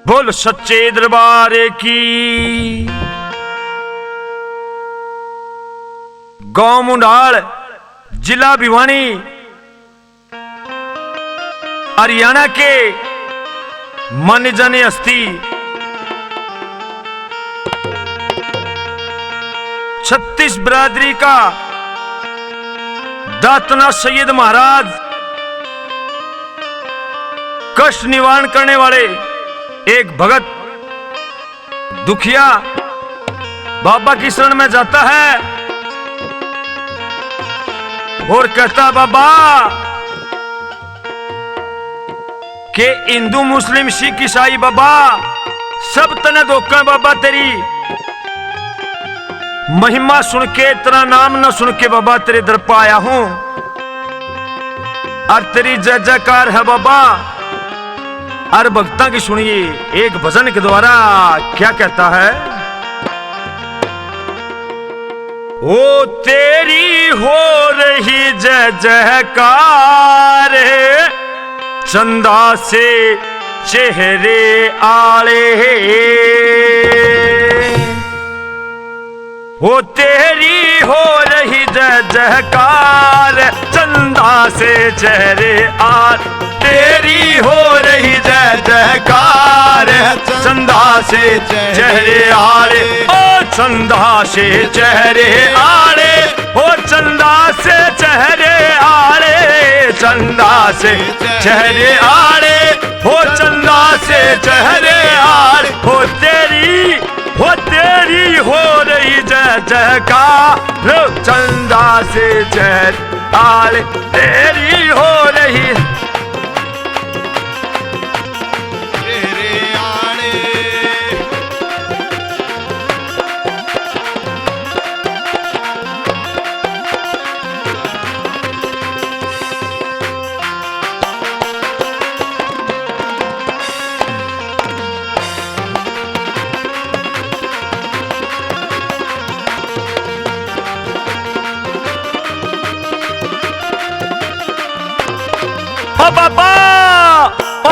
बोल सच्चे दरबार की। गांव मुंडाल, जिला भिवानी, हरियाणा के मान्य जाने हस्ती 36 बिरादरी का दातना सैयद महाराज, कष्ट निवारण करने वाले एक भगत दुखिया बाबा की शरण में जाता है और कहता बाबा के हिंदू मुस्लिम सिख ईसाई बाबा सब तने धोखा बाबा, तेरी महिमा सुन के, तेरा नाम न सुन के बाबा तेरे दर पर आया हूं और तेरी जय जयकार है बाबा। और भक्ता की सुनिए एक भजन के द्वारा क्या कहता है। ओ तेरी हो रही जय जयकार, चंदा से चेहरे आले, वो तेरी हो रही जय जयकार, चंदा से चेहरे आल, तेरी हो रही जय जयकार, चंदा से चेहरे आले, ओ चंदा से चेहरे आले, ओ चंदा से चेहरे आले, चंदा से चेहरे आले, ओ चंदा से चेहरे आले, हो तेरी हो रही जय जयकार, चंदा से चेहरे आले, तेरी हो रही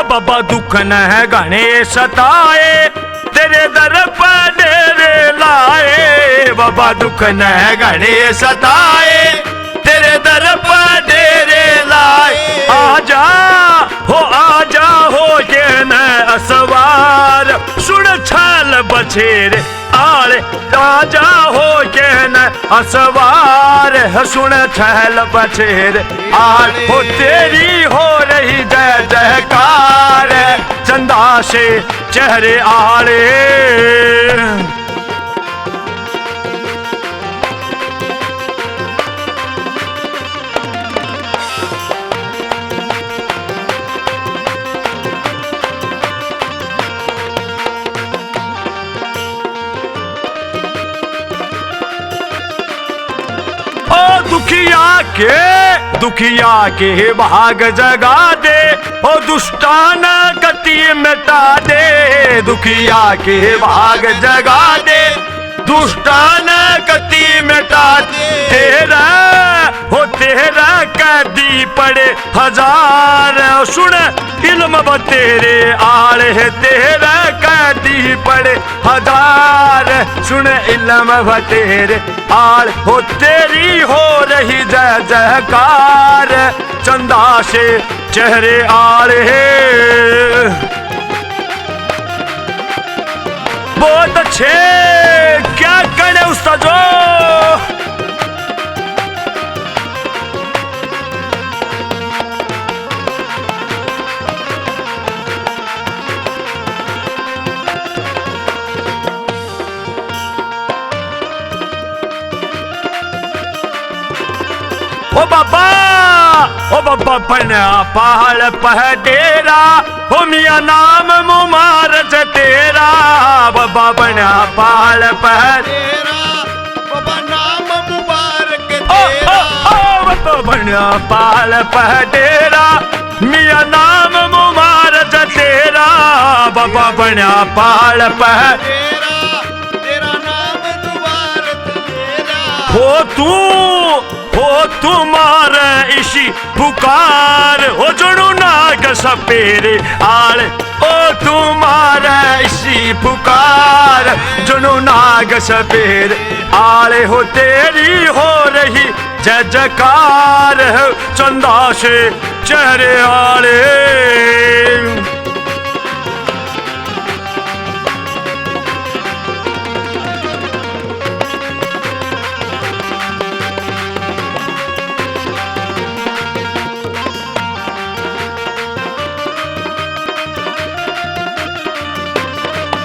बाबा दुख न है घने सताए, तेरे दर पर डेरे लाए, बाबा दुख न है घने सताए, तेरे दर पर डेरे लाए, आजा हो ये न असवार, सुन छाल बछेरे आले, आजा हो ये न असवार, सुन छाल बछेरे आले, हो तेरी हो रही जय जयकार, चंदा से चेहरे आले। दुखिया के भाग जगा दे, ओ दुष्टान गति मिटा दे, दुखिया के भाग जगा दे, दुष्टान गति मिटा दे, तेरा कैदी पड़े हजार, सुन इल्म बतेरे आले, तेरा कैदी पड़े हजार, सुन इल्म बतेरे आल, हो तेरी हो रही जय जयकार, चंदा से चेहरे आले। बहुत अच्छे, क्या करे उस्ताद। ओ बाबा बना पहाड़ पह डेरा, हो मिया नाम मुबारक तेरा, बाबा बना पहाड़ पह डेरा, बाबा नाम मुबारक तेरा, बाबा बना पहाड़ पह डेरा, मिया नाम मुबारक तेरा, बाबा बना पहाड़ पह डेरा, तेरा नाम मुबारक तेरा, हो तुम्हारे इसी पुकार हो जुड़ू नाग सपेरे आल ओ तुम्हारे इसी पुकार जुड़ू नाग सपेरे आले हो तेरी हो रही जय जयकार चंदा से चेहरे आले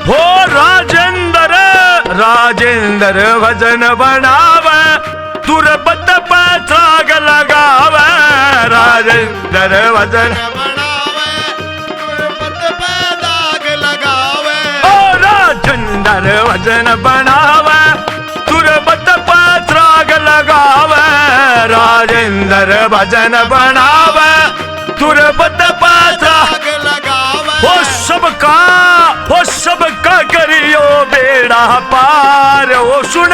हो राजेंद्र राजेंद्र भजन बनावे तुरबत पैसाग लगावे राजेंद्र भजन बनावे तुरबत पैदाग लगावे ओ राजेंद्र भजन बनावे तुरबत पैसाग लगावे राजेंद्र भजन बनावे तुरबत पैसाग लगावे हो सबका करियो बेड़ा पार हो सुन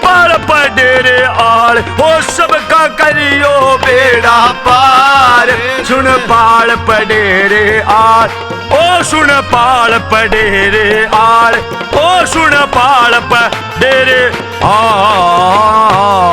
पार पडेरे आल हो सबका करियो बेड़ा पार सुन पाल पडेरे आल ओ सुन पाल पडेरे आल ओ सुन पाल पडेरे आल